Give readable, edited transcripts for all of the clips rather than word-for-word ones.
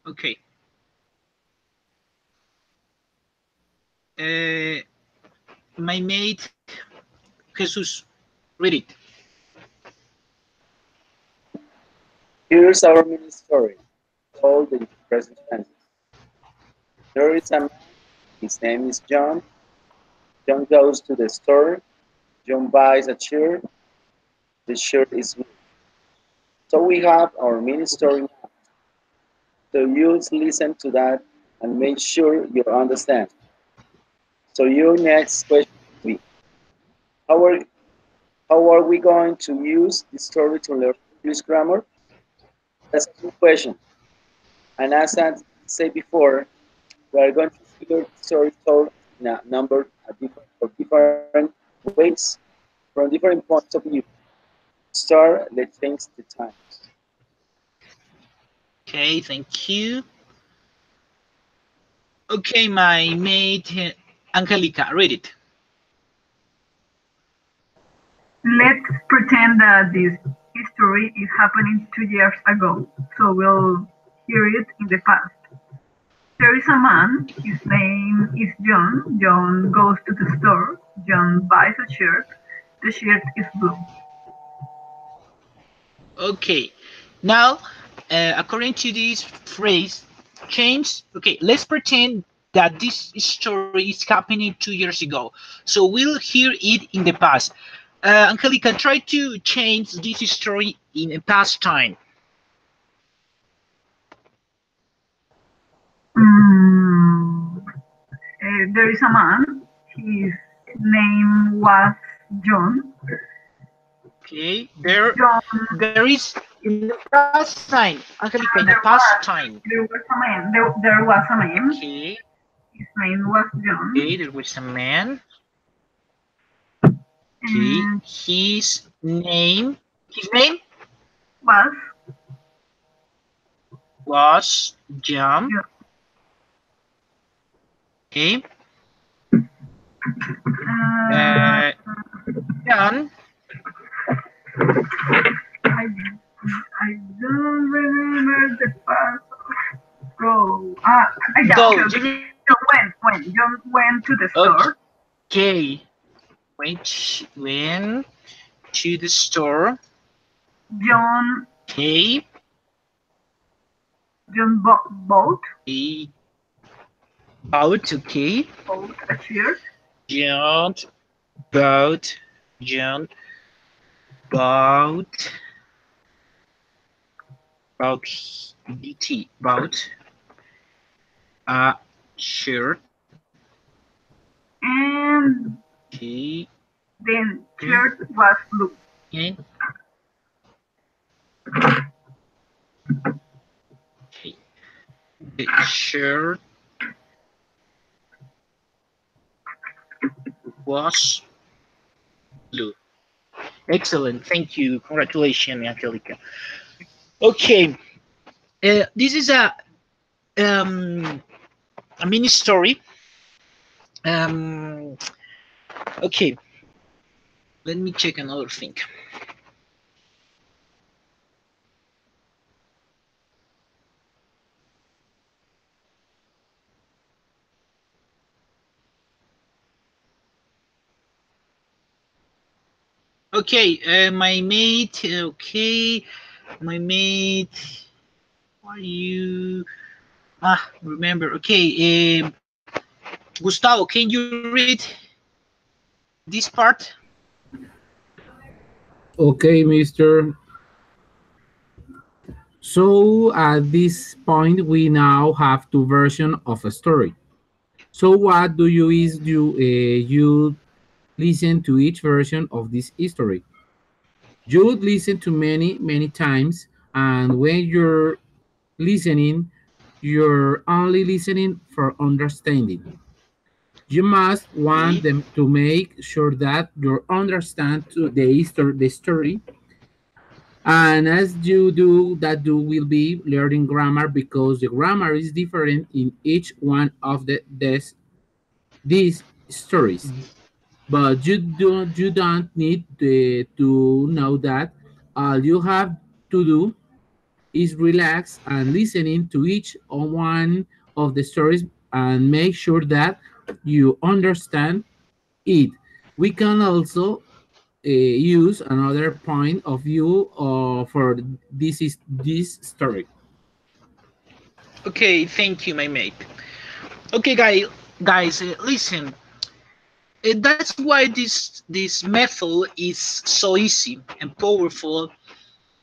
Okay. My mate Jesus, read it. Here's our mini story, told in present tense. There is a man, his name is John. John goes to the store. John buys a shirt. The shirt is blue. So we have our mini story now. So you listen to that and make sure you understand. So your next question will be, how are, how are we going to use this story to learn English grammar? That's a good question. And as I said before, we are going to hear the story told in a number of different ways from different points of view. Start, let's change the time. Okay, thank you. Okay, my mate Angelica, read it. Let's pretend that this history is happening 2 years ago, so we'll hear it in the past. There is a man, his name is John. John goes to the store. John buys a shirt. The shirt is blue. Okay, now according to this phrase, change. Okay, let's pretend that this story is happening 2 years ago. So we'll hear it in the past. Angelica, try to change this story in a past time. Mm, there is a man. His name was John. Okay, there, John. there is in the past time. Angelica, in the There past was time. there was a man. There was a man. Okay, His name was okay, John. there was a man. Okay, And his name was was John. John. Okay, Uh, uh, John. I I don't remember the past. Go. Yeah, okay, Go. okay. So when John went to the store, Okay, went to the store. John Okay, John bought he bought. Okay, bought a shirt. John bought. John bought. Bought. Bought a shirt. And Okay, then shirt was blue. and okay, the shirt was blue. Excellent. Thank you. Congratulations, Angelica. Okay. This is um, a mini story. Um, okay. Let me check another thing. Okay. My mate. Okay. My mate. Are you? Remember. Okay. Gustavo, can you read this part? Okay, Mister. So at this point, we now have two versions of a story. So what do you is you listen to each version of this history? You would listen to many times, and when you're listening, you're only listening for understanding. You must Okay. want them to make sure that you understand to the story. And as you do that, you will be learning grammar because the grammar is different in each one of these stories. But you don't need to know that. All you have to do is relax and listening to each one of the stories and make sure that you understand it. We can also use another point of view for this story. Okay, thank you, my mate. Okay, guys, listen. That's why this method is so easy and powerful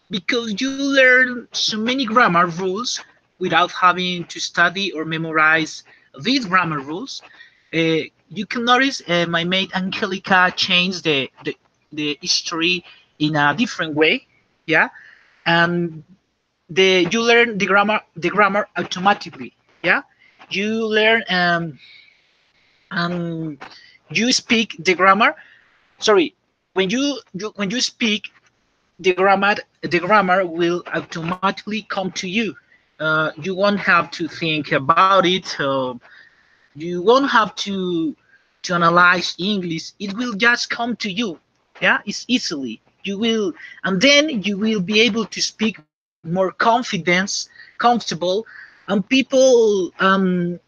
because you learn so many grammar rules without having to study or memorize these grammar rules. You can notice my mate Angelica changed the history in a different way, yeah, and the you learn the grammar automatically, yeah. You learn um you speak the grammar. Sorry, when you speak the grammar will automatically come to you. You won't have to think about it. You won't have to analyze English. It will just come to you. Yeah, it's easily. You will, and then you will be able to speak more confidence, comfortable, and people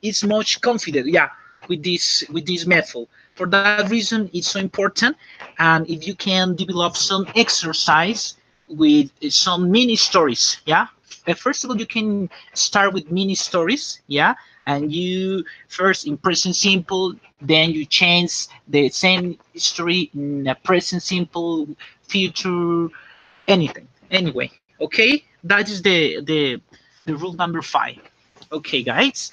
is much confident. Yeah, with this method. For that reason, it's so important. And if you can develop some exercise with some mini stories, yeah. First of all, you can start with mini stories, yeah, and you first in present simple, then you change the same story in a present simple, future, anything. Anyway, okay, that is the rule number 5. Okay, guys,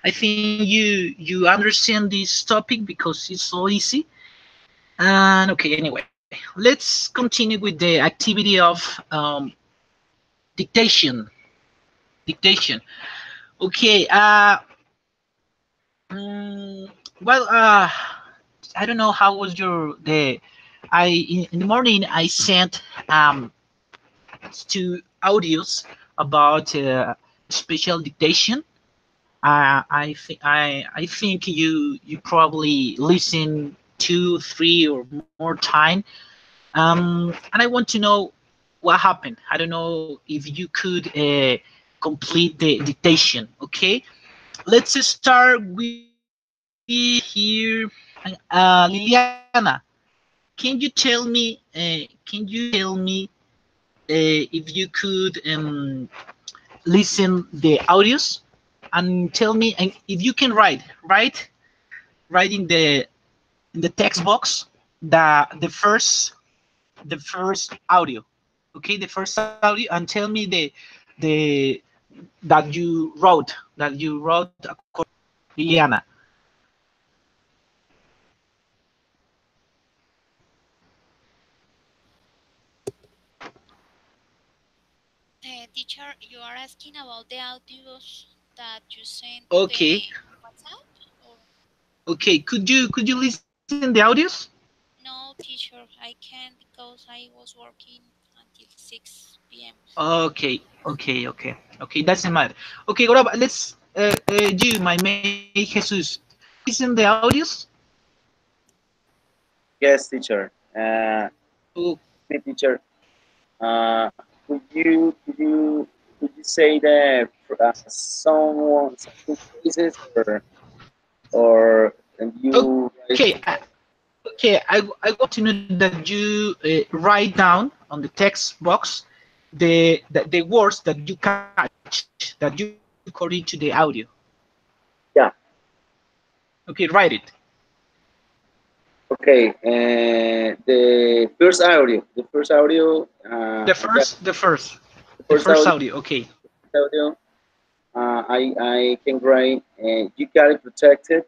I think you understand this topic because it's so easy. And okay, anyway, let's continue with the activity of dictation. Dictation. Okay. Mm, well, I don't know how was your the. In the morning I sent two audios about special dictation. I think you probably listen 2, 3, or more time. And I want to know what happened. I don't know if you could complete the dictation. Okay, let's start with here. Liliana, can you tell me? If you could listen the audios and tell me and if you can write in the text box the first audio. Okay, the first audio, and tell me the that you wrote according Liliana. Teacher, you are asking about the audios that you sent to Okay, the WhatsApp? Or could you listen the audios? no, teacher, I can't because I was working until 6 p.m. Okay, doesn't matter. Okay, what about let's you, my mate Jesus, listen the audios. Yes, teacher. Oh, Me, teacher. Uh, could you say the some phrases or and you write okay, I want to know that you write down on the text box the words that you catch that you catch according to the audio. yeah. Okay, write it. Okay. The first audio. The I got first, the first, the the first first audio. audio. Okay. Audio. I can write. You got it protected.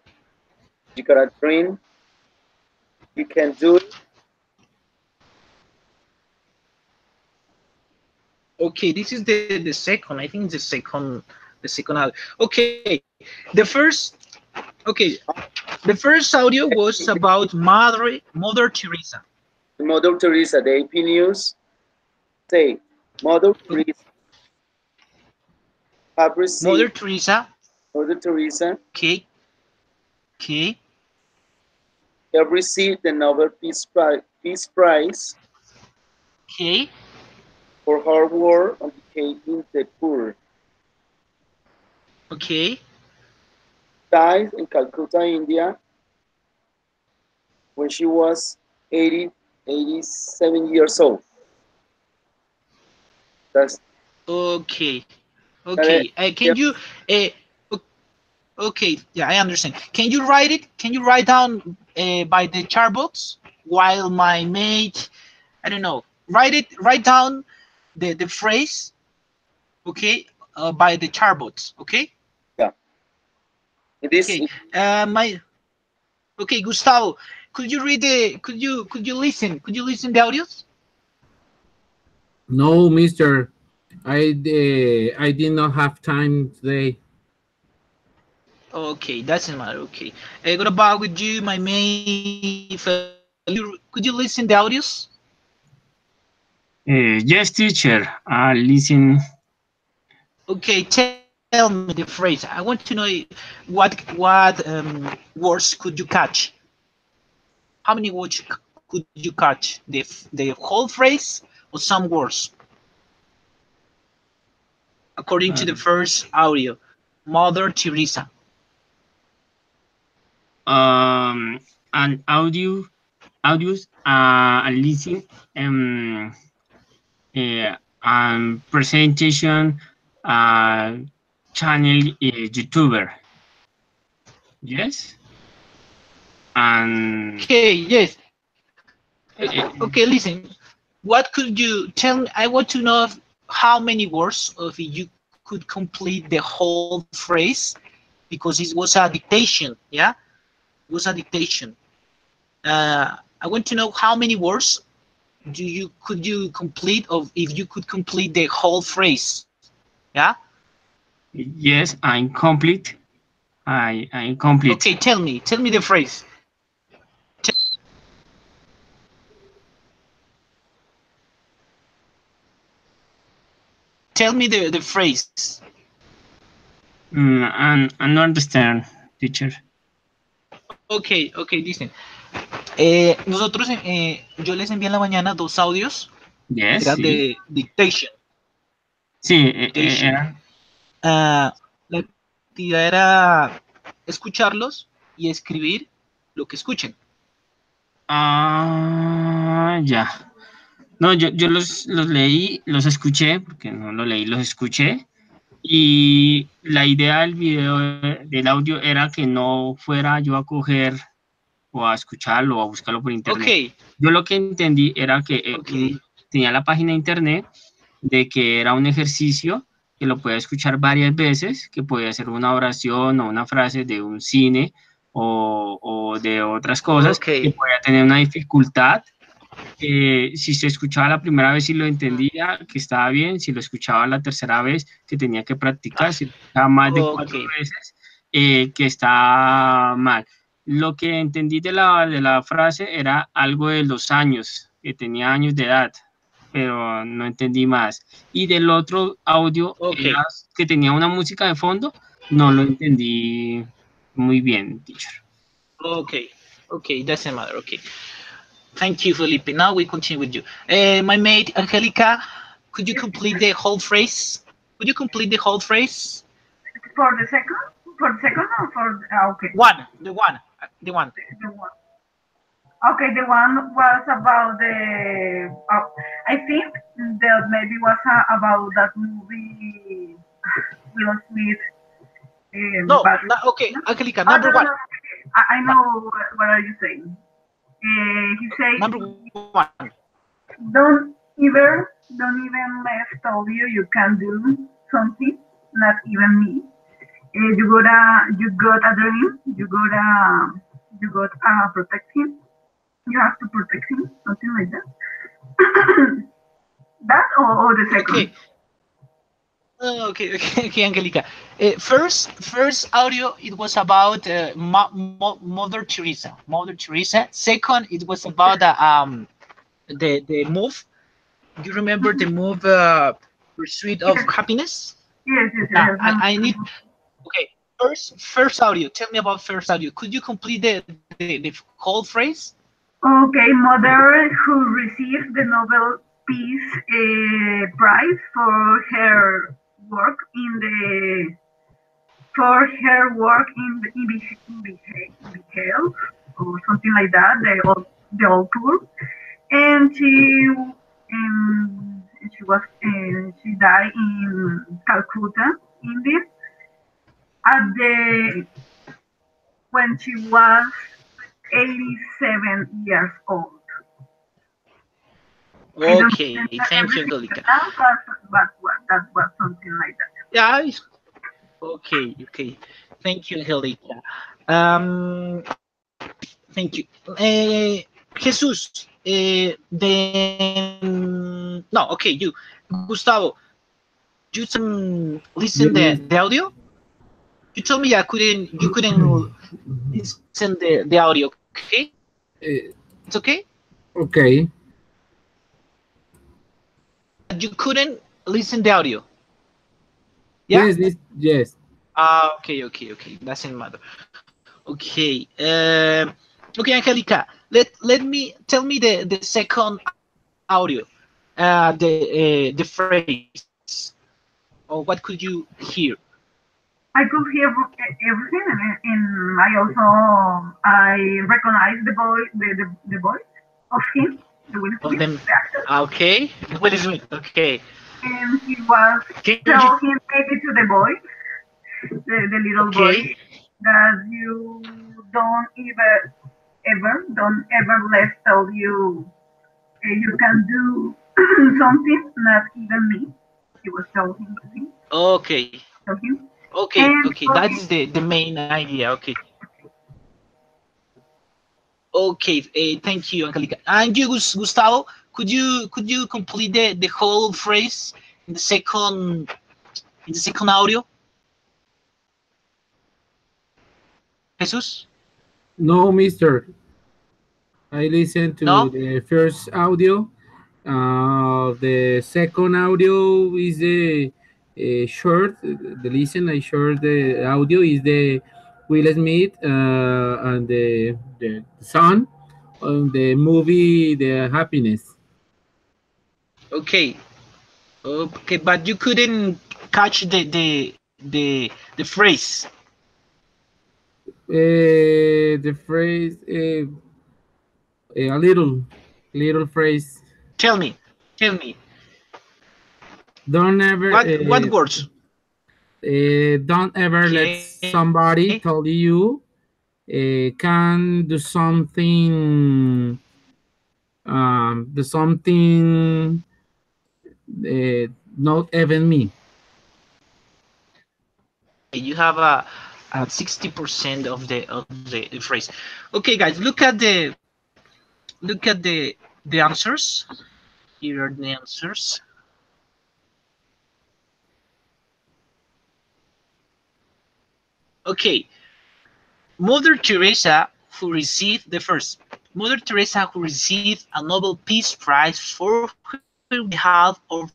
You got a dream. You can do it. Okay, this is the second. I think the second audio. Okay, the first. Okay, the first audio was about Mother Teresa. Mother Teresa, the AP News say, Mother Teresa have received, Mother Teresa. Mother Teresa Okay, okay, have received the Nobel Peace Prize okay. for hard work on educating the poor. Okay. Died in Calcutta, India, when she was 87 years old. That's Okay. that. Okay. Can you? Okay. Yeah, I understand. Can you write it? Can you write down by the chart box while my mate? I don't know. Write it. Write down the phrase. Okay. By the chart box. Okay. Yeah. It is. Okay. My. Okay, Gustavo. Could you read the? Could you listen? Could you listen the audios? No, mister. I did not have time today. Okay, doesn't matter. Okay. What about with you, my mate? Could you listen the audios? Yes, teacher. Listen. Okay, tell me the phrase. I want to know what words could you catch? How many words could you catch? The whole phrase or some words? According to the Um, first audio, Mother Teresa. um, an audios. Listen. Presentation. Uh, channel YouTuber. Yes. And Okay, yes. uh, Okay, listen. What could you tell me? I want to know how many words of you could complete the whole phrase because it was a dictation. Yeah, it was a dictation. I want to know how many words could you complete of if you could complete the whole phrase. Yeah. yes, I'm complete. I'm complete. Okay, tell me the phrase. Tell me the phrase. And not understand, teacher. Okay, okay, listen. Nosotros, yo les envié en la mañana dos audios que Yes, eran sí. de dictation. Sí, Dictation. eran. La actividad era escucharlos y escribir lo que escuchen. Ya. No, yo los leí, los escuché, porque no los leí, los escuché. Y la idea del video, del audio, era que no fuera yo a coger o a escucharlo o a buscarlo por internet. Ok, Yo lo que entendí era que ok. tenía la página de internet de que era un ejercicio que lo podía escuchar varias veces, que podía ser una oración o una frase de un cine o de otras cosas, Ok. que podía tener una dificultad. Si se escuchaba la primera vez y lo entendía, que estaba bien; si lo escuchaba la tercera vez, que tenía que practicar; si lo escuchaba más de 4 Ok. veces, que está mal. Lo que entendí de la frase era algo de los años, que tenía años de edad, pero no entendí más. Y del otro audio Ok. era que tenía una música de fondo, no lo entendí muy bien, teacher. Okay. Okay. Doesn't matter. Okay. Thank you, Felipe. Now we continue with you. My mate Angelica, could you complete the whole phrase? Could you complete the whole phrase? For the second? For the second or for okay. One. The one. The one. The one. Okay, the one was about the. I think that maybe was about that movie Will Smith. No. But No. Okay. Angelica, oh, number no, no, one. no. I know what are you saying. He Number said, one. don't even let tell you can do something, not even me. You got a dream. You got protect him. You have to protect him, something like that. That or the second? Okay. Okay, Angelica. First audio, it was about Mother Teresa. Mother Teresa. Second, it was about the move. Do you remember the move Pursuit of Yes, Happiness? yes. I need. Okay. First audio. Tell me about first audio. Could you complete the whole phrase? Okay, mother who received the Nobel Peace Prize for her work in the in Behail or something like that, the old tour, and she died in Calcutta, India, at the when she was 87 years old. I don't Okay, remember thank you, everything Angelica. now, but that was something like that. Yeah, okay, okay. Thank you, Angelica. Thank you. Jesus, then no, okay, you, Gustavo, you listen Yes. the audio. You told me you couldn't listen the audio. Okay, Uh, it's okay. okay. You couldn't listen the audio. Yeah. Yes, yes. Okay, okay, okay. Doesn't matter. Okay. Okay, Angelica. Let me tell me the second audio. The phrase. Or what could you hear? I could hear everything, and I recognize the voice of him, the Will Of Smith, them. the actor, Okay. Will Smith. Okay. and he was Can you? telling maybe to the boy, the little boy, Okay. that you don't ever let tell you you can do something, not even me. He was Okay. telling him, Okay. and Okay. That's the main idea. Okay. Okay. Thank you, Angelica. And you, Gustavo, could you complete the whole phrase in the second audio? Jesus? No, mister. I listened to No? the first audio. The second audio is the short. The listen I short the audio is the Will Smith and the son on the movie The Happiness. Okay. Okay, but you couldn't catch the phrase. The phrase a little phrase. Tell me. Tell me. Don't ever What words? don't ever let Okay. somebody tell you can do something not even me. You have a 60% of the phrase. Okay, guys, look at the answers. Here are the answers. Okay, Mother Teresa, who received the first Mother Teresa, who received a Nobel Peace Prize for her behalf of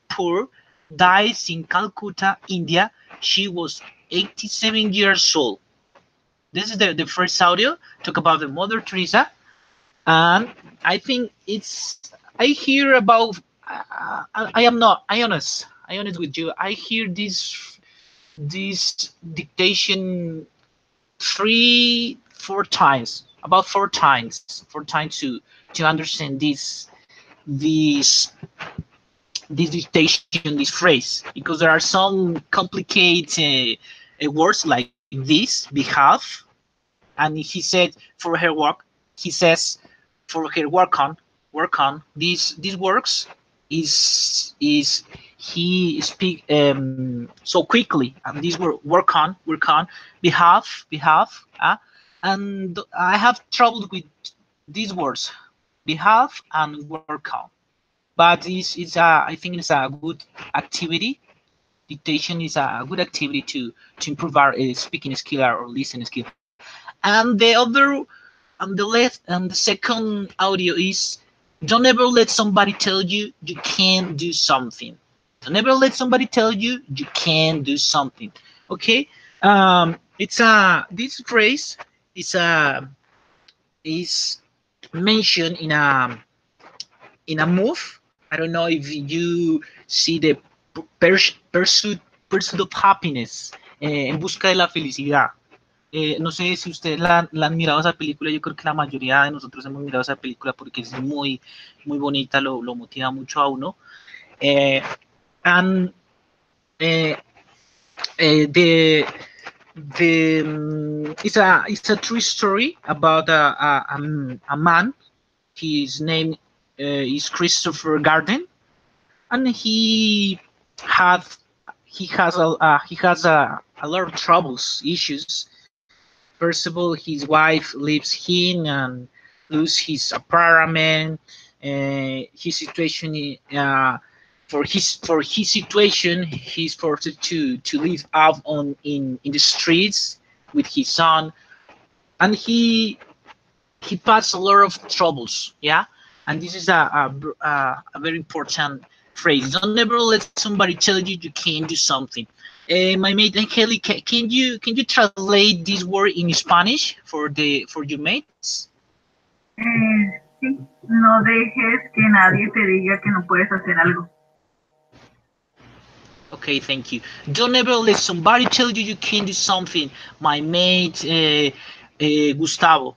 poor, dies in Calcutta, India. She was 87 years old. This is the first audio. Talk about the Mother Teresa, and I think I hear about. I am not. I honest with you. I hear this dictation four times, about four times to understand this dictation, this phrase, because there are some complicated words like this, behalf, and he said for her work, he says for her work on these works is he speak so quickly, and these were work on behalf and I have trouble with these words, behalf and work on, but it's I think it's a good activity. Dictation is a good activity to improve our speaking skill or listening skill. And the other, and the left, and the second audio is, don't ever let somebody tell you you can't do something. Don't ever let somebody tell you can do something. Okay. It's a this phrase is a is mentioned in a move. I don't know if you see the pursuit of happiness, en busca de la felicidad. No sé si ustedes la han mirado esa película, yo creo que la mayoría de nosotros hemos mirado esa película porque es muy, muy bonita, lo motiva mucho a uno. And it's a true story about a man. His name is Christopher Garden, and he has a lot of troubles, issues. First of all, his wife leaves him and lose his apartment. His situation, for his situation, he's forced to live out in the streets with his son, and he passed a lot of troubles. Yeah, and this is a very important phrase. Don't ever let somebody tell you you can't do something. My mate Angelica, can you translate this word in Spanish for your mates? Sí, no dejes que nadie te diga que no puedes hacer algo. Okay, thank you. Don't ever let somebody tell you you can't do something. My mate Gustavo.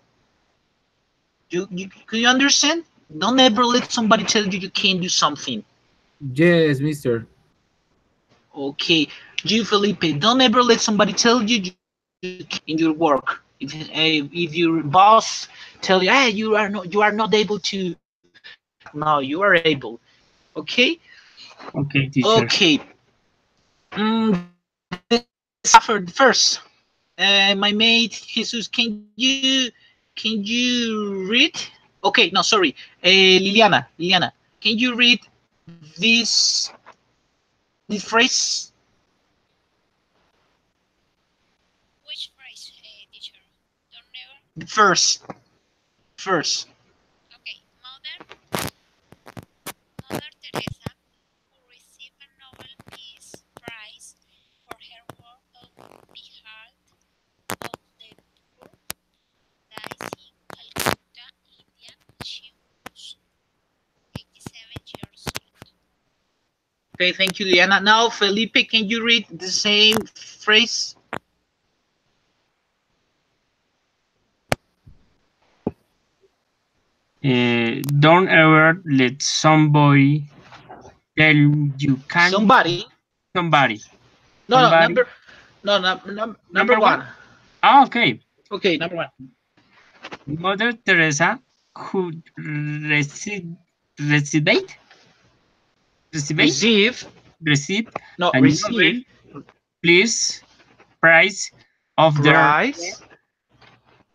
Can you understand? Don't ever let somebody tell you you can't do something. Yes, mister. Okay, you Felipe, don't ever let somebody tell you in your work. If your boss tell you, hey, you are not able to. No, you are able. Okay. Okay, teacher. Okay. Suffer first. My mate Jesus, can you read? Okay, no, sorry. Liliana, can you read this phrase? Which phrase, teacher? Don't never. First. Okay, Mother Teresa, who received a Nobel Peace Prize for her work on behalf of the poor, dies in Calcutta, India. She was 87 years old. Okay, thank you, Liliana. Now, Felipe, can you read the same phrase? Don't ever let somebody tell you can't. Somebody. Somebody. No, Somebody. number one. Ah, okay. Okay, number one. Mother Teresa, who received Receive. No, a Nobel receive. Peace Prize of their Prize.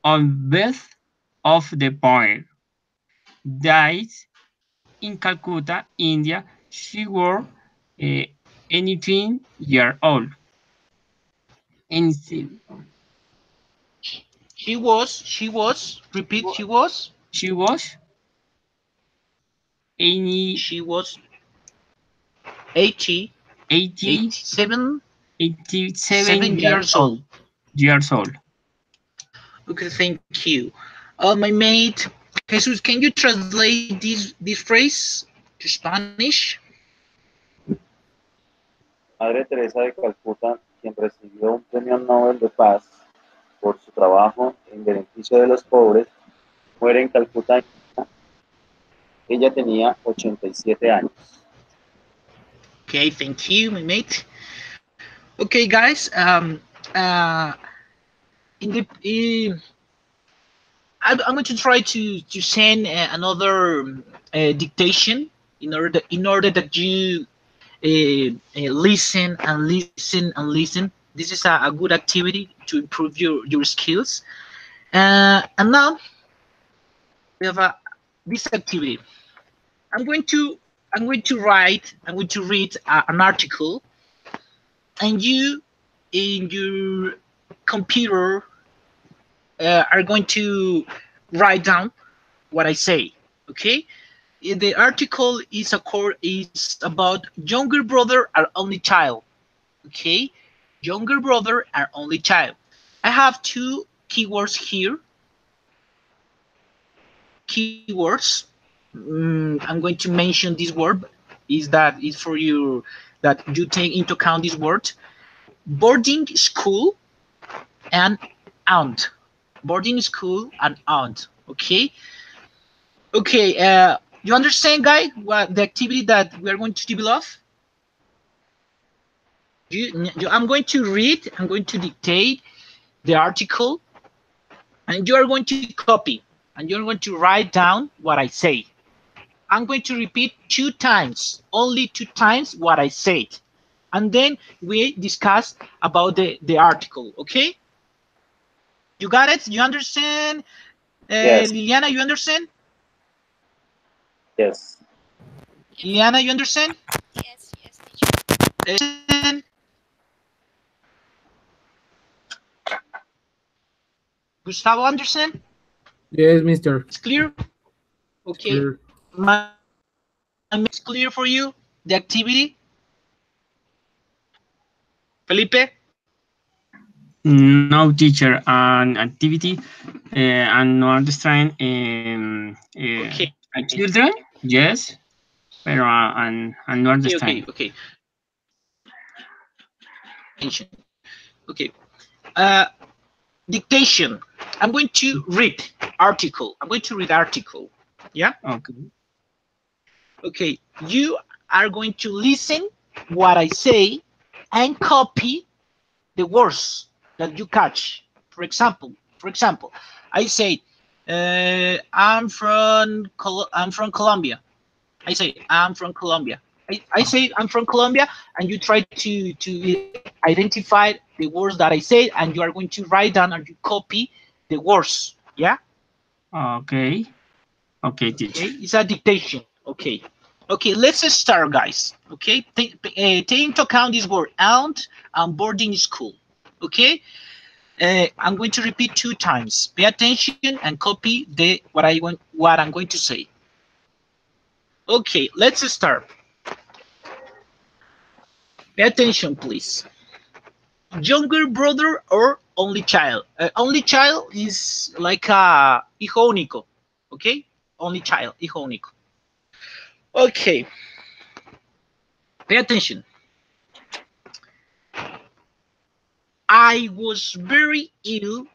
on behalf of the poor, died in Calcutta, India. She was 18 years old. Anything. She was. Repeat. She was. She was any She was 80. 87 years old. Okay, thank you. My mate Jesus, can you translate this phrase to Spanish? Madre Teresa de Calcuta, quien recibió un premio Nobel de Paz por su trabajo en beneficio de los pobres, muere en Calcuta. Ella tenía 87 años. Okay, thank you, my mate. Okay, guys. I'm going to try to send another dictation in order that you listen and listen and listen. This is a good activity to improve your skills. And now we have this activity. I'm going to read an article, and you in your computer are going to write down what I say. Okay. The article is about younger brother and only child. Okay, younger brother and only child. I have two keywords here. Keywords. I'm going to mention this word. Is that is for you that you take into account this word? Boarding school and aunt. Boarding school and aunt. Okay. Okay. You understand, guy? What the activity that we are going to develop? I'm going to read. I'm going to dictate the article, and you are going to copy, and you're going to write down what I say. I'm going to repeat 2 times, only 2 times what I said. And then we discuss about the article, okay? You got it? You understand? Yes. Liliana, you understand? Yes. Liliana, you understand? Yes, yes, teacher. Gustavo, understand? Yes, mister. It's clear? Okay. Clear. My it's clear for you, the activity? Felipe? No, teacher, an activity and no understand Okay. children, yes, but and no Okay. understand. Okay. Uh, dictation. I'm going to read article. I'm going to read article. Yeah? Okay. Okay. You are going to listen what I say and copy the words that you catch. For example, I say, I'm from Colombia. I say I'm from Colombia. I say I'm from Colombia, and you try to identify the words that I say, and you are going to write down and you copy the words. Yeah. Okay. Okay, Okay. teacher. It's a dictation. Okay. Okay. Let's start, guys. Okay. Take into account this word aunt and boarding school. Okay. I'm going to repeat 2 times. Pay attention and copy what I'm going to say. Okay, let's start. Pay attention, please. Younger brother or only child? Only child is like a hijo único. Okay, only child, hijo único. Okay, pay attention. I was very ill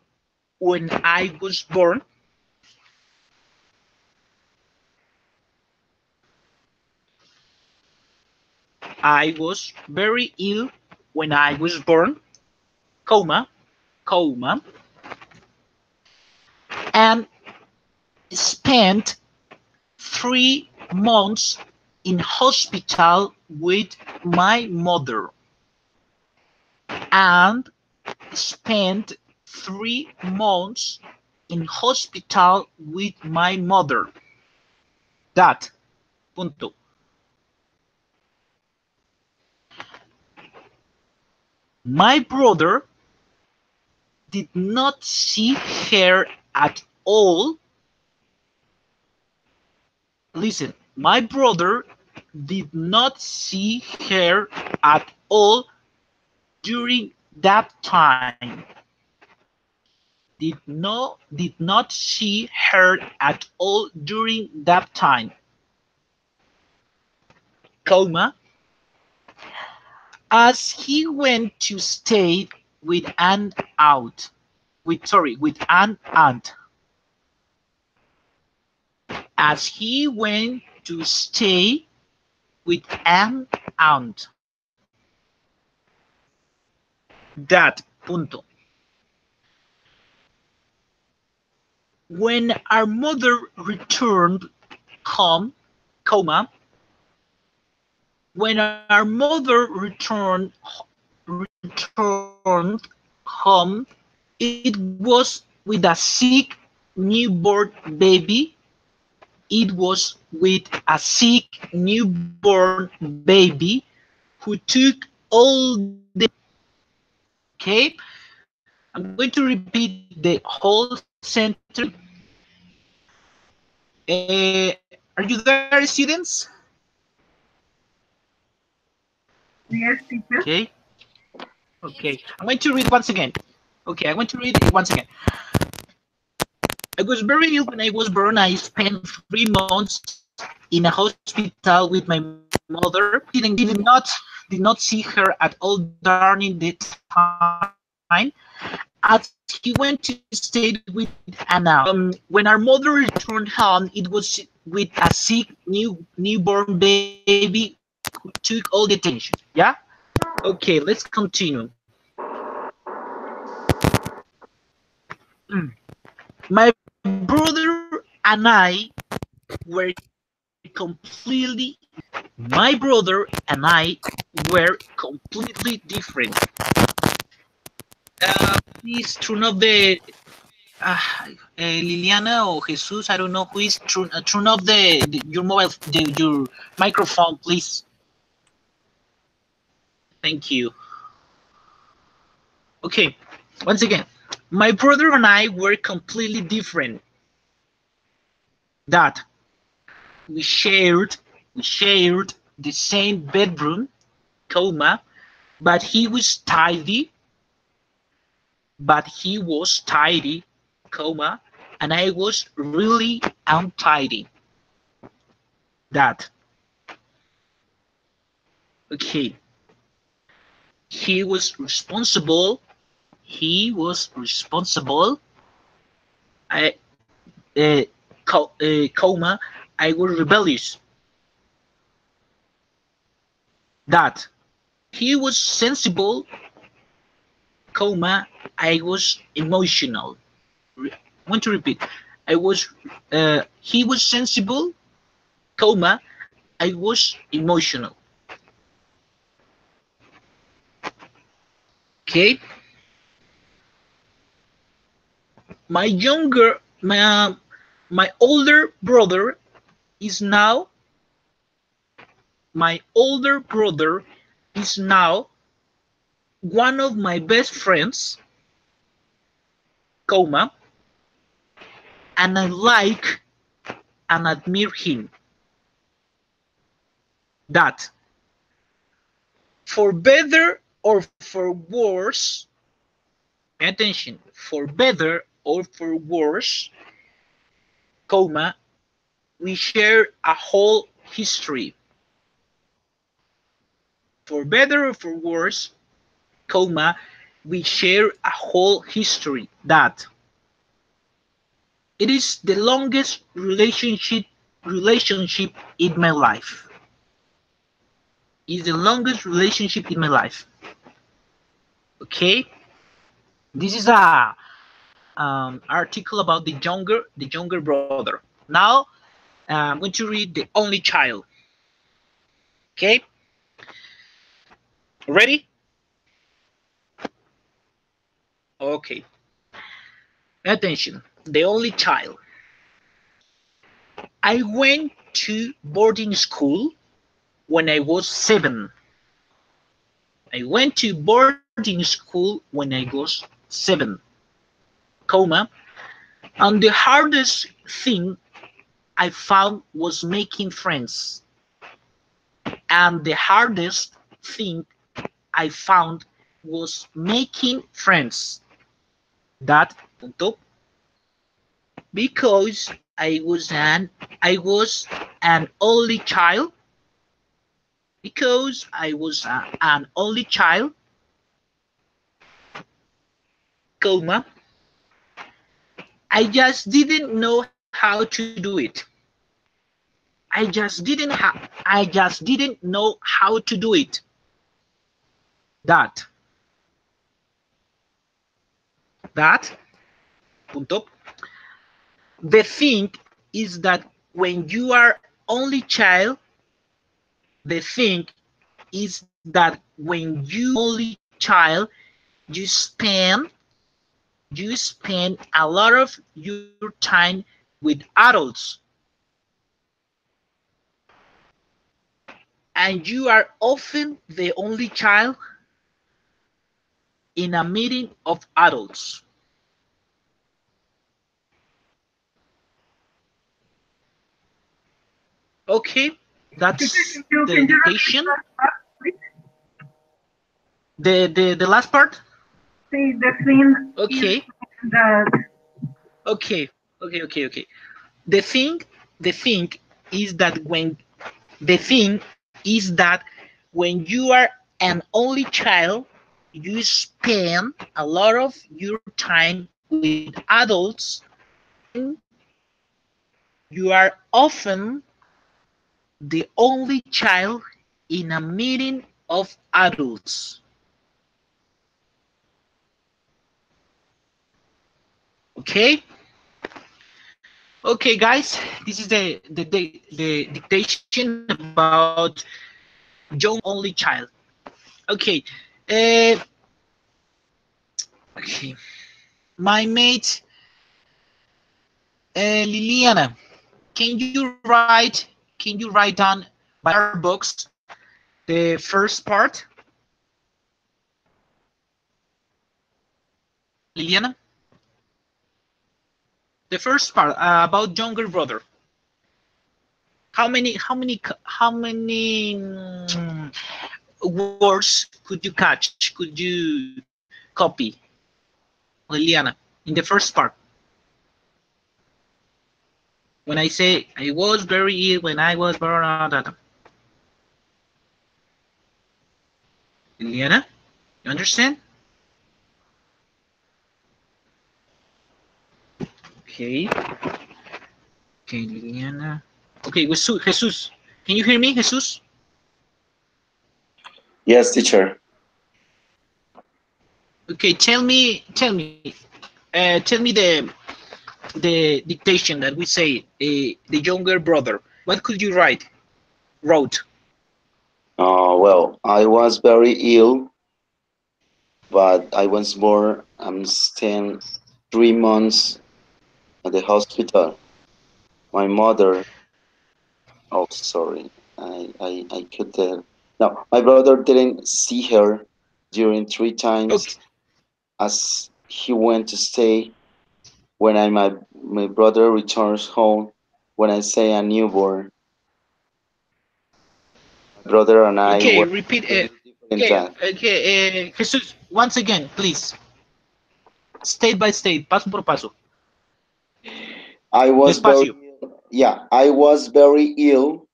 when I was born. I was very ill when I was born, comma, and spent 3 months in hospital with my mother, and spent 3 months in hospital with my mother. That. Punto. My brother did not see her at all. Listen, my brother did not see her at all during that time. Did not see her at all during that time. Comma. As he went to stay with an aunt. With an aunt. As he went to stay with an aunt. That. Punto. When our mother returned home, comma, when our mother returned home, it was with a sick newborn baby. It was with a sick newborn baby who took all the. Okay, I'm going to repeat the whole sentence. Are you there, students? Yes, teacher. Okay. Okay, I'm going to read once again. Okay, I'm going to read it once again. I was very ill when I was born. I spent 3 months in a hospital with my mother. Did not see her at all during the time, as he went to stay with Anna. When our mother returned home, it was with a sick newborn baby who took all the attention. Yeah. Okay, let's continue. My brother and I were completely different. Please turn off the Liliana or Jesus, I don't know who is. Turn off your mobile, your microphone, please. Thank you. Okay, once again, my brother and I were completely different. That we shared the same bedroom, comma, but he was tidy, comma, and I was really untidy. That. Okay. He was responsible. I, comma, I was rebellious. That. He was sensible, comma, I was emotional. I want to repeat. He was sensible, comma, I was emotional. Okay. My older brother is now one of my best friends, comma, and I like and admire him. That. For better or for worse, pay attention, for better or for worse, comma, we share a whole history. For better or for worse, comma, we share a whole history. That. It is the longest relationship in my life. Is the longest relationship in my life. Okay. This is a article about the younger brother. Now I'm going to read the only child. Okay. Ready? Okay. Pay attention. The only child. I went to boarding school when I was 7. I went to boarding school when I was 7, comma, and the hardest thing I found was making friends. And the hardest thing I found was making friends. That, punto, because I was an only child. Because I was an only child, comma, I just didn't know how to do it. I just didn't know how to do it. That, punto. The thing is that when you are only child, the thing is that when you only child, you spend a lot of your time with adults, and you are often the only child in a meeting of adults. Okay, that's the dictation. The last part. See, the thing Okay. is that Okay. The thing is that when the thing is that when you are an only child, you spend a lot of your time with adults. You are often the only child in a meeting of adults. Okay? Okay, guys, this is the dictation about John only child. Okay. Uh, okay. My mate Liliana, can you write down by our books the first part? Liliana? The first part about younger brother. How many words could you catch? Could you copy, Liliana, in the first part? When I say I was very ill when I was born, Liliana, you understand? Okay. Okay, Liliana. Okay, Jesus, can you hear me, Jesus? Yes, teacher. Okay, tell me the dictation that we say the younger brother. What could you wrote? Well, I was very ill, but I was born. I'm staying 3 months at the hospital. My mother. Oh, sorry. I could tell. No, my brother didn't see her during 3 times Okay, as he went to stay. When my brother returns home, when I say a newborn, my brother and I okay, were repeat. different Okay, times. okay, Jesus, once again, please, state by state, paso por paso, I was very despacio. yeah, I was very ill,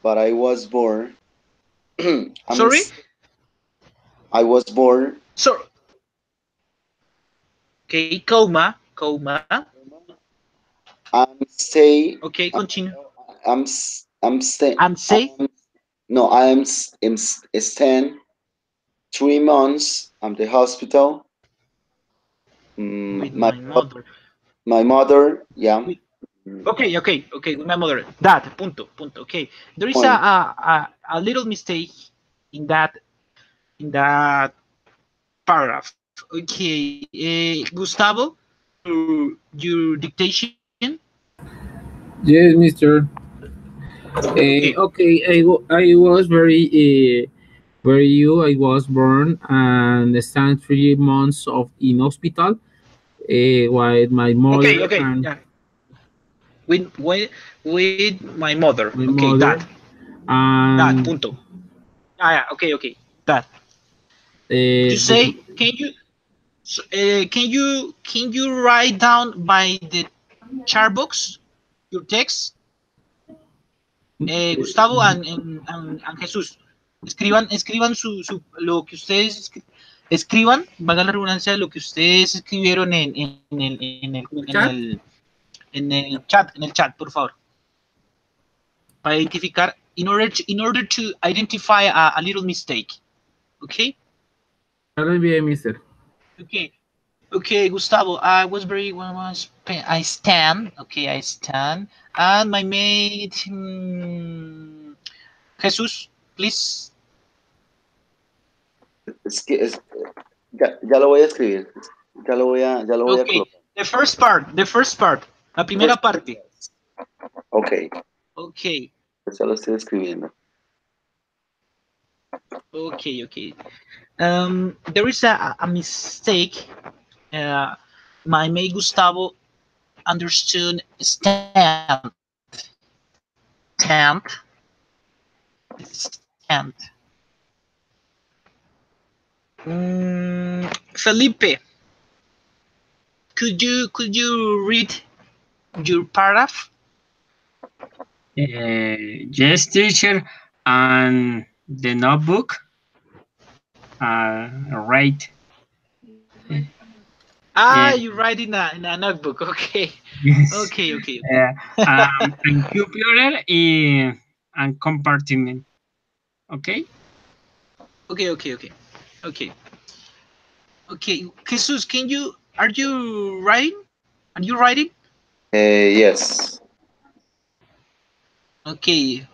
but I was born. Sorry, I was born. so okay, coma. I'm stay. Okay, continue. I'm stay. I'm safe No, staying 3 months. I'm the hospital. with My my mother. my mother. Yeah. With, Mm, okay, with my mother. That punto. Okay, there is Point. a little mistake in that paragraph. Okay, Gustavo, your dictation. Yes, Mister. Okay, Okay, I was very ill. I was born and spent 3 months of in hospital. While my mother okay, and yeah. With my mother. my Okay, mother that and punto. Yeah, okay, that. You say, the, can you write down by the chart box your text, Gustavo and Jesús? Escriban lo que ustedes escriban, valga la redundancia, lo que ustedes escribieron chat. en el chat, por favor, para identificar, in order to identify a little mistake. Okay. Hello, bien, Mister. Okay, Gustavo. I was very when I was I stand. Okay, I stand. And my mate, Jesus, please. Es que ya lo voy a escribir. Ya lo voy a Okay, colocar. the first part, la primera First, parte. ok, Okay, pues ya lo estoy escribiendo. okay. There is a mistake. Uh, my mate Gustavo understood stand, stand. Felipe, could you read your paragraph? Yes, teacher. And the notebook. Right. Ah, Yeah. you write in a notebook. Okay. Yes. Okay, okay. Uh, and computer and compartment. Okay. Okay, okay, okay. Okay. Okay. Jesus, are you writing? Are you writing? Yes. Okay.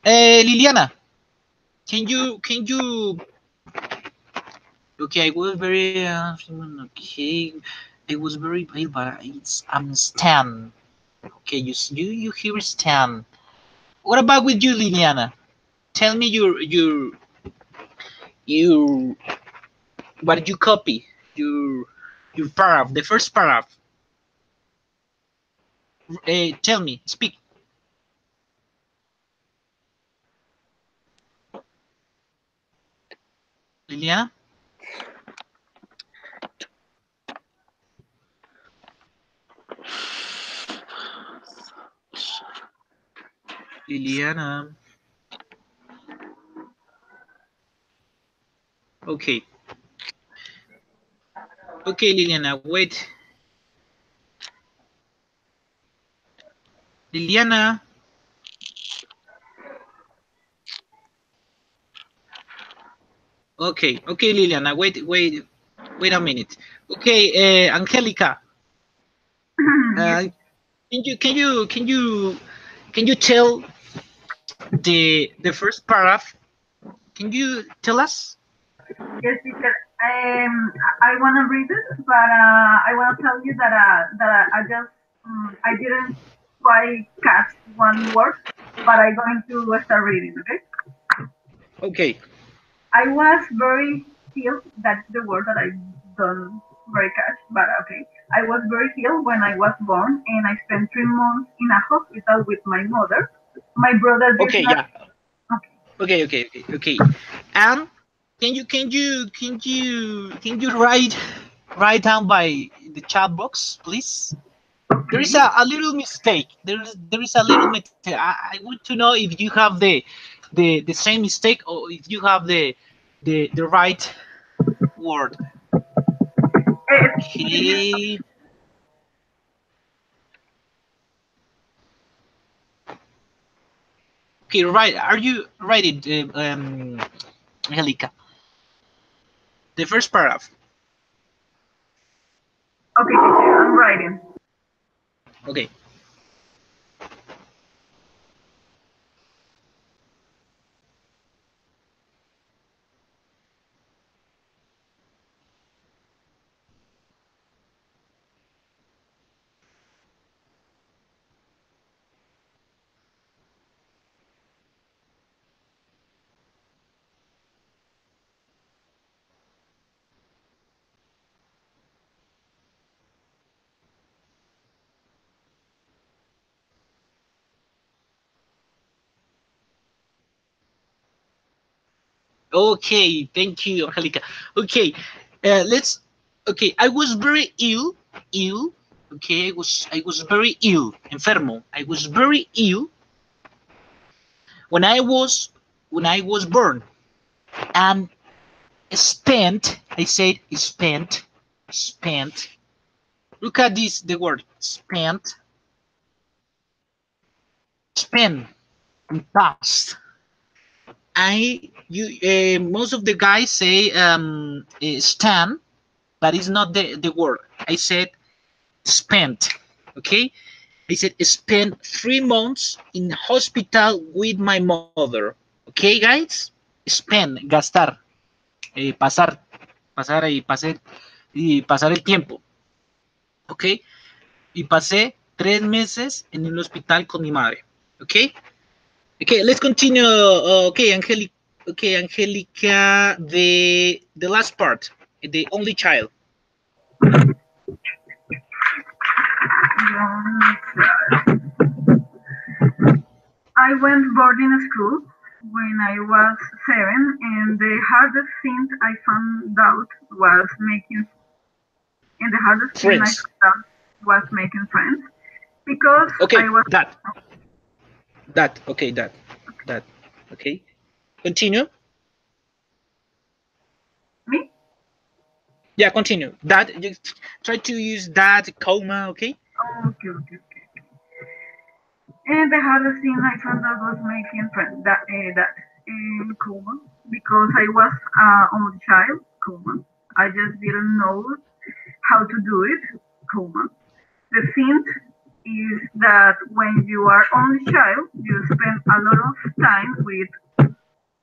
Liliana, can you okay, I was very okay. I was very pale, but it's Stan. Okay, you hear Stan. What about with you, Liliana? Tell me your what did you copy? Your paragraph, the first paragraph. Tell me, speak, Liliana. Liliana. Okay, okay, Liliana. Wait, Liliana. Okay, okay, Liliana. Wait a minute. Okay, Angelica. Yes, Uh, can you tell the first paragraph? Can you tell us? yes, teacher. I want to read it, but I want to tell you that I just I didn't quite catch one word, but I'm going to start reading. Okay. Okay. I was very ill. That's the word that I don't very catch, but okay. I was very ill when I was born, and I spent 3 months in a hospital with my mother. My brother did Okay. not. Yeah. Okay. Okay. And can you write down by the chat box, please? There is Okay. a little mistake. There is a little mistake. I want to know if you have the same mistake or if you have the right word. Did you? Okay. Okay. Right. Are you writing, Angelica? The first paragraph. Okay, teacher. I'm writing. Okay. Okay, thank you, Angelica. Okay, let's. Okay, I was very ill. Okay, I was very ill, enfermo. I was very ill when I was born, and spent. I said spent. Look at this, the word spent, in past. Most of the guys say stand, but it's not the word. I said spent. Okay, I said spent 3 months in hospital with my mother. Okay, guys, spend, gastar, pasar el tiempo. Okay, y pasé 3 meses en el hospital con mi madre. Okay, okay, let's continue. Okay, Angelica. Okay, Angelica, the last part, the only child. I went boarding school when I was 7, and the hardest thing I found out was making. And the hardest thing I Friends. found out was making friends. because Okay, I was that. Okay, that. Okay. Continue. me. Yeah, continue. That. You try to use that comma. Okay. Okay, okay, okay. And the hardest thing I found out was making friends. That comma, because I was only child, comma. I just didn't know how to do it, comma. The thing is that when you are only child, you spend a lot of time with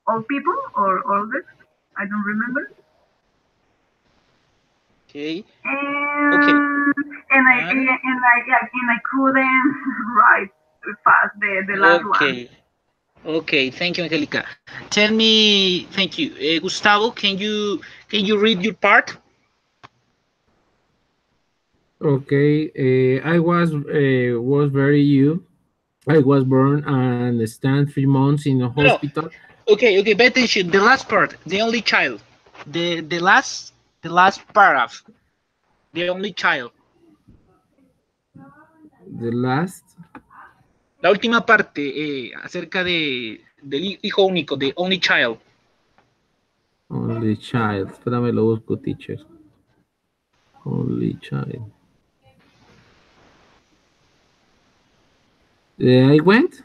old people or older. I don't remember. Okay. Okay. And I couldn't write fast the last one. Okay. Okay. Thank you, Angelica. Tell me. Thank you, Gustavo. Can you read your part? Okay, I was very young. I was born and spent 3 months in a No. hospital. Okay. Okay. Pay attention. The last part. The only child. The last paragraph. The only child. The last La última parte acerca del hijo único, de only child. only child. Espérame, lo busco, teacher. Only child. I went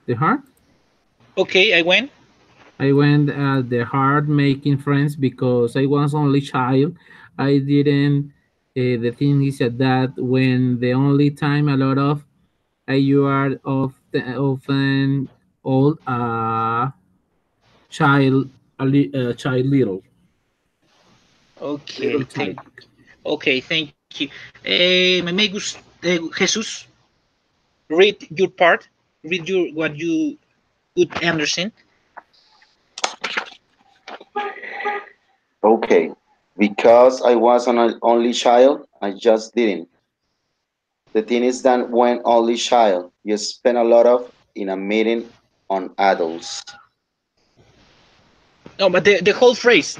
the heart. Okay, I went. I went the hard making friends because I was only child. I didn't. The thing is that when the only time a lot of you are often old child child little Okay, child. thank you. Me Jesus, read your part. Read your what you could understand. Okay. Because I was an only child, I just didn't. The thing is that when only child, you spend a lot of in a meeting on adults. No, but the whole phrase,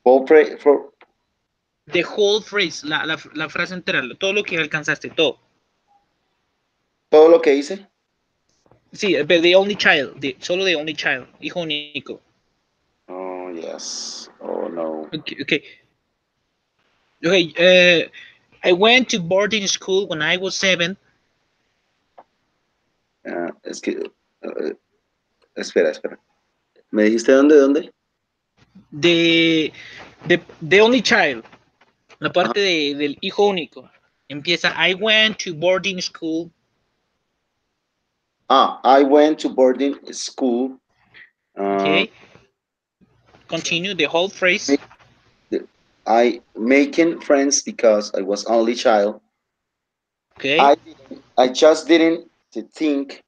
For la frase entera, todo lo que alcanzaste, todo. todo lo que hice. Sí, but the only child, solo the only child, hijo único. Oh yes. Oh no. Okay, okay, okay. I went to boarding school when I was 7. Es que espera. ¿Me dijiste dónde? The only child, la Ajá. parte del hijo único. Empieza, I went to boarding school. I went to boarding school. Okay. Continue the whole phrase. I making friends because I was only child. Okay. I just didn't to think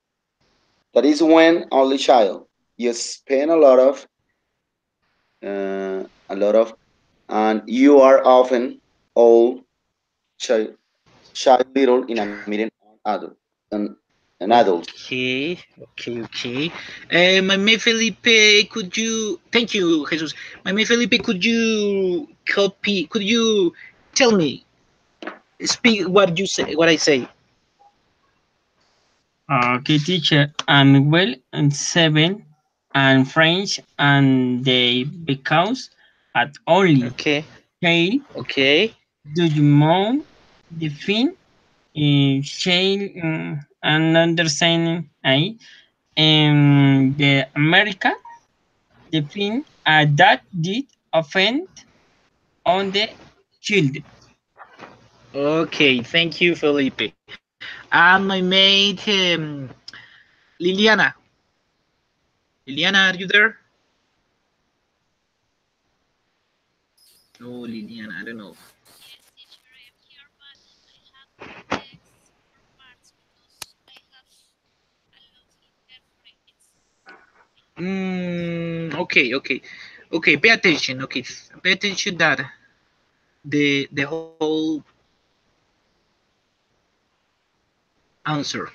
that is when only child. You spend a lot of, and you are often old child, child little in a meeting on adult, an adult. Okay. My Felipe, thank you, Jesus. My Felipe, could you tell me, speak what I say? Okay, teacher, and well, and 7, and French, and they because at only Okay. child Okay. do you know the thing child and understanding the America the thing that did offend on the children. Okay. Thank you, Felipe. And my mate, Liliana. Liliana, are you there? No, Liliana, I don't know. Yes, teacher, I am here, but I have to text more parts because I have a lot of interference. Okay. Pay attention. Okay, pay attention that the whole answer.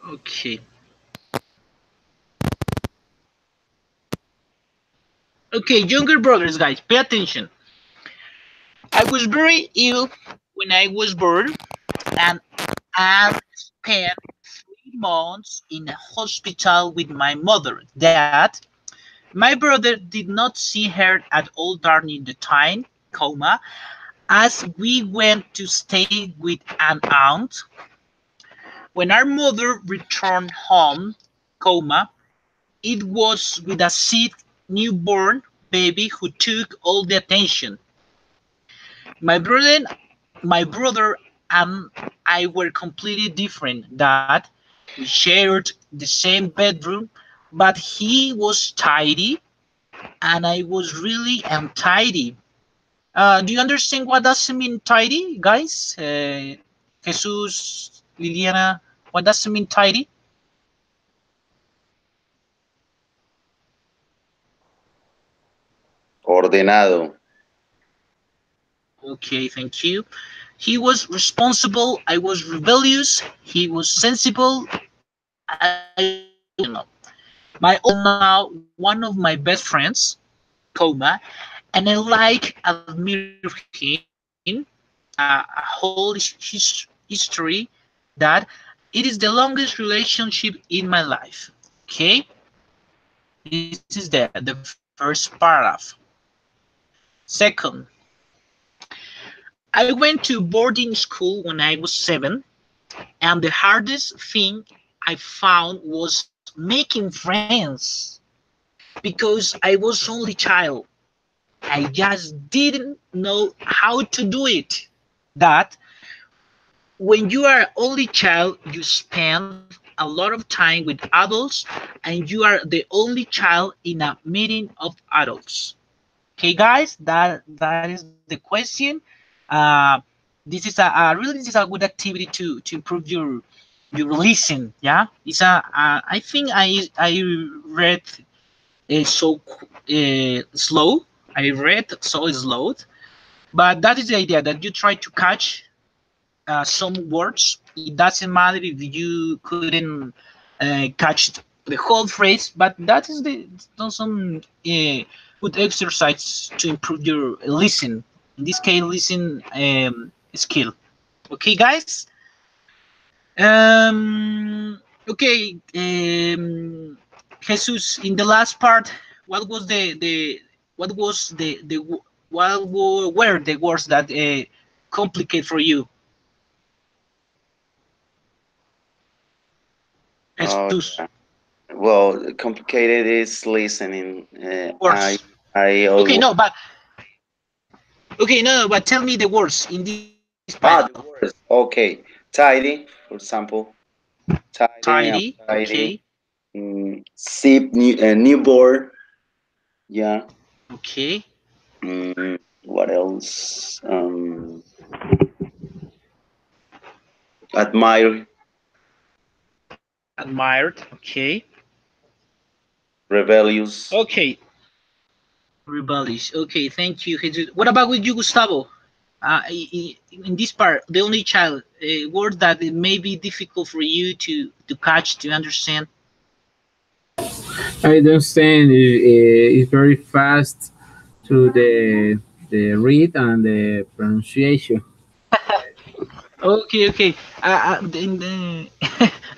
Okay. Okay, younger brothers, guys, pay attention. I was very ill when I was born, and I spent 3 months in a hospital with my mother. That my brother did not see her at all during the time, comma, as we went to stay with an aunt. When our mother returned home, comma, it was with a sick newborn baby who took all the attention. My brother, my brother and I were completely different. That we shared the same bedroom, but he was tidy and I was really untidy. Do you understand what does it mean tidy, guys? Jesus, Liliana, what does it mean tidy? Ordenado. Okay, thank you. He was responsible. I was rebellious. He was sensible. I was emotional. My uncle is now one of my best friends, comma, and I like admire him. A whole history that it is the longest relationship in my life. Okay, this is the first paragraph. Second, I went to boarding school when I was 7, and the hardest thing I found was making friends because I was only child. I just didn't know how to do it. That when you are only child, you spend a lot of time with adults and you are the only child in a meeting of adults. Okay, guys, that is the question. Uh, this is a really this is a good activity to improve your listen. Yeah, it's a I think I read so slow. I read so slow, but that is the idea that you try to catch some words. It doesn't matter if you couldn't catch the whole phrase, but that is the some good exercise to improve your listen. In this case, listen skill. Okay, guys. Okay, Jesus. In the last part, what was the what was the were the words that complicate for you, Oh, Jesus? yeah. Well, complicated is listening. Words. I Okay, always no, but okay, no, but tell me the words in this part. the words. Okay, tidy, for example, tidy, Tidy. Okay. untidy. Sip, newborn. Yeah. Okay. What else? Admire, Admired. Okay. rebellious. Okay. Rebellious. Okay. Thank you, Jesus. What about with you, Gustavo? In this part, the only child, a word that it may be difficult for you to catch to understand. I understand. It's very fast to the read and the pronunciation. Okay. Okay. In the,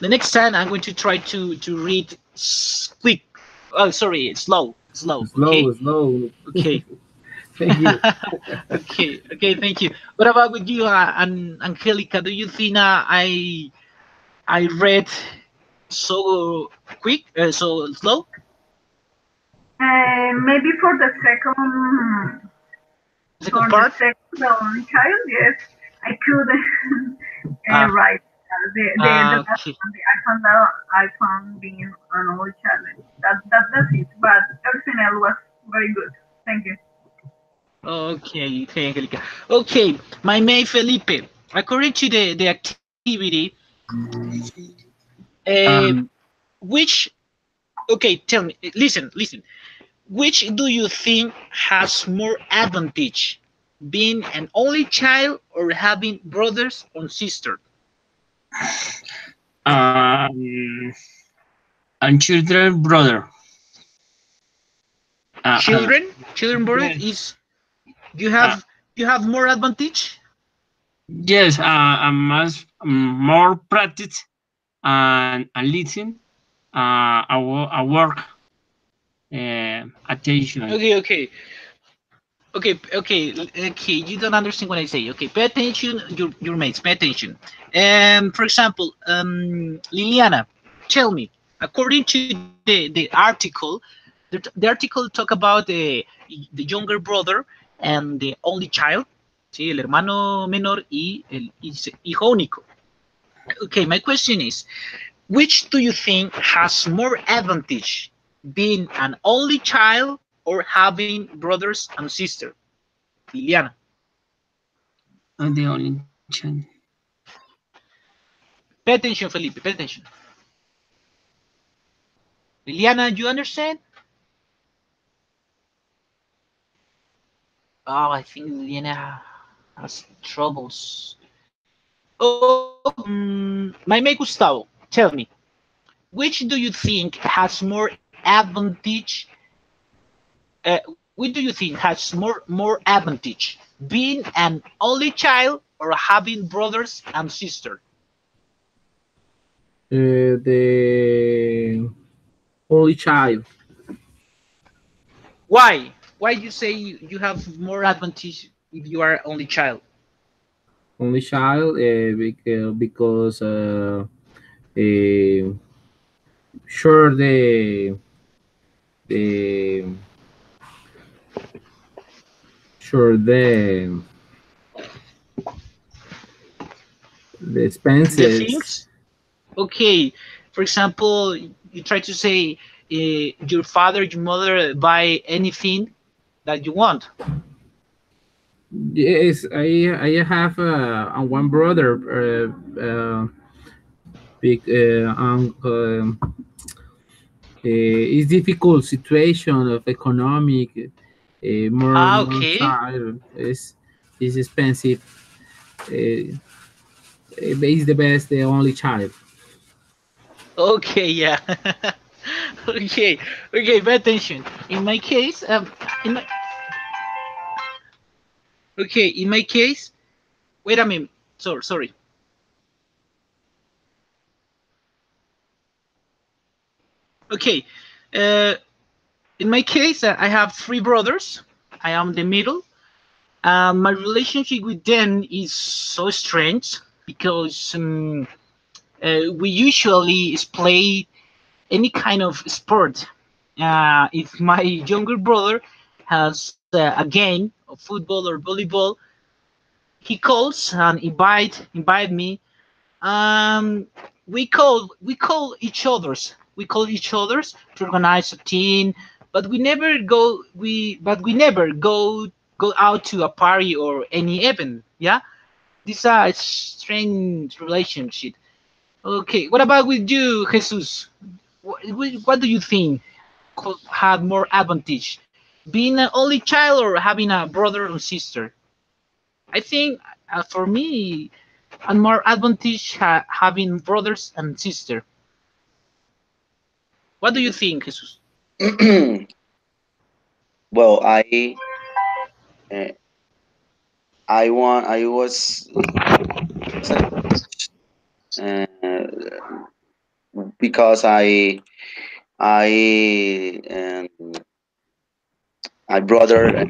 the next time, I'm going to try to read quick. Oh, sorry, slow. Okay. Slow, slow. Okay. Thank you. Okay, thank you. What about with you, Angelica? Do you think I read so quick, so slow? Maybe for Second the part? second child, yes, I could Ah, write the last okay. one. I found being an old challenge. That's it. But everything else was very good. Thank you. Okay, Angelica. Okay, my May Felipe. According to the activity, uh, Um, which okay, tell me, listen. Which do you think has more advantage, being an only child or having brothers or sisters? Um, and children brother Uh, uh, children brother yes, is you uh, have more advantage. yes. I must more practice and listen. I work attention. Okay. You don't understand what I say. Okay, pay attention, your mates. Pay attention. For example, Liliana, tell me. According to the article, the article talk about the younger brother and the only child, sí, el hermano menor y el hijo único. Okay, my question is, which do you think has more advantage, being an only child or having brothers and sisters? Liliana, I'm the only child. pay attention, Felipe, pay attention. Liliana, you understand? Oh, I think Liliana has troubles. Oh, my mate Gustavo, tell me, which do you think has more advantage? Which do you think has more advantage, being an only child or having brothers and sisters? The only child. Why? Why you say you have more advantage if you are only child? Only child, because uh, sure the sure the The expenses. things? Okay. For example, you try to say your father, your mother buy anything that you want. Yes, I have one brother, big it's difficult situation of economic, Ah, more okay. child is expensive. Is the best, the only child. Okay, yeah. Okay, okay, pay attention. In my case, in my okay, in my case, wait a minute. Sorry. Okay, uh, in my case, I have three brothers. I am the middle. My relationship with them is so strange because we usually play any kind of sport. If my younger brother has a game of football or volleyball, he calls and invite me. We call each others to organize a team, but we never go out to a party or any event. Yeah, this is a strange relationship. Okay, what about with you, Jesus? What do you think could have more advantage, being an only child or having a brother or sister? I think for me, and more advantage having brothers and sister. What do you think, Jesus? Well, uh, I was uh, because I my brother,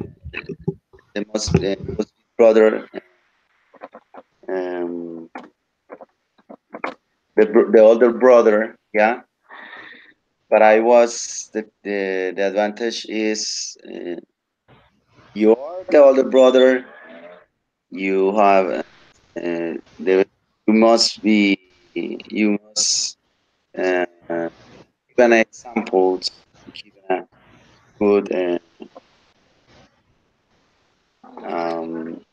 most brother, um, the older brother, yeah. But I was the advantage is you're the older brother. You have you must be you must give an example, give a good um,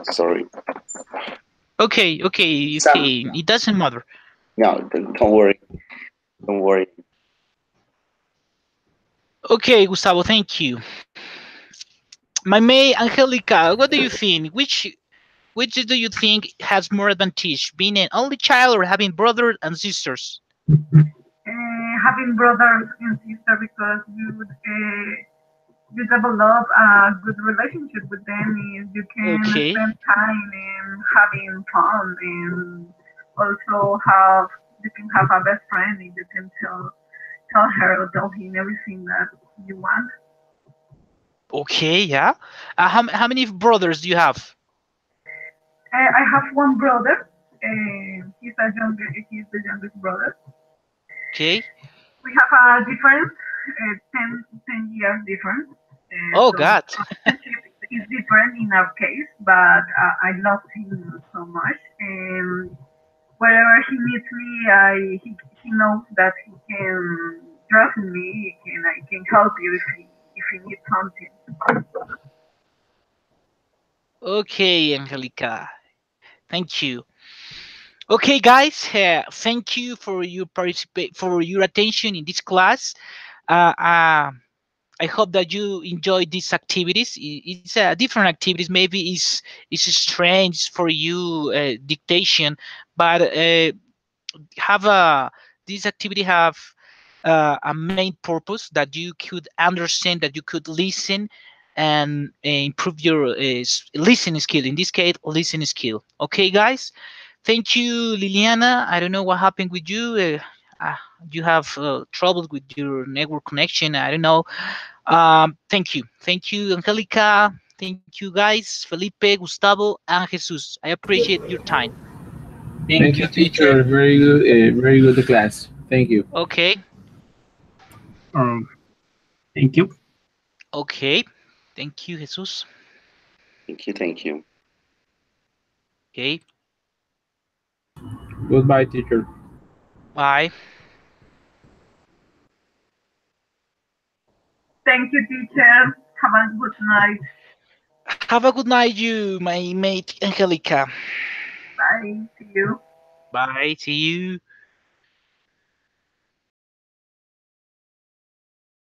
sorry. Okay. It doesn't matter. No, don't worry, don't worry. Okay, Gustavo, thank you. My May Angelica, what do you think? Which do you think has more advantage, being an only child or having brothers and sisters? having brothers and sisters because you develop a good relationship with them. Is you can Okay. spend time and having fun, and also you can have a best friend and you can tell her or tell him everything that you want. Okay. Yeah. How many brothers do you have? I have one brother. He's the youngest brother. Okay. We have a difference, 10 years difference. Oh So the God. relationship is different in our case, but I love him so much. And wherever he meets me, he knows that he can trust me. I can help you if he needs something. Okay, Angelica. Thank you. Okay, guys. Thank you for your attention in this class. I hope that you enjoy these activities. It's different activities. Maybe it's strange for you dictation, but have a this activity have a main purpose that you could understand, that you could listen and improve your listening skill. In this case, listening skill. Okay, guys. Thank you, Liliana. I don't know what happened with you. You have trouble with your network connection. I don't know. Thank you, Angelica. Thank you, guys. Felipe, Gustavo, and Jesus. I appreciate your time. Thank Thank you, you, teacher. teacher. Very good class. Thank you. Okay, Um, thank you. okay. Thank you, Jesus. Thank you. Thank you. Okay, Goodbye, teacher. bye. Thank you, teacher. Have a good night. Have a good night, you, my mate Angelica. Bye. See you. Bye. See you.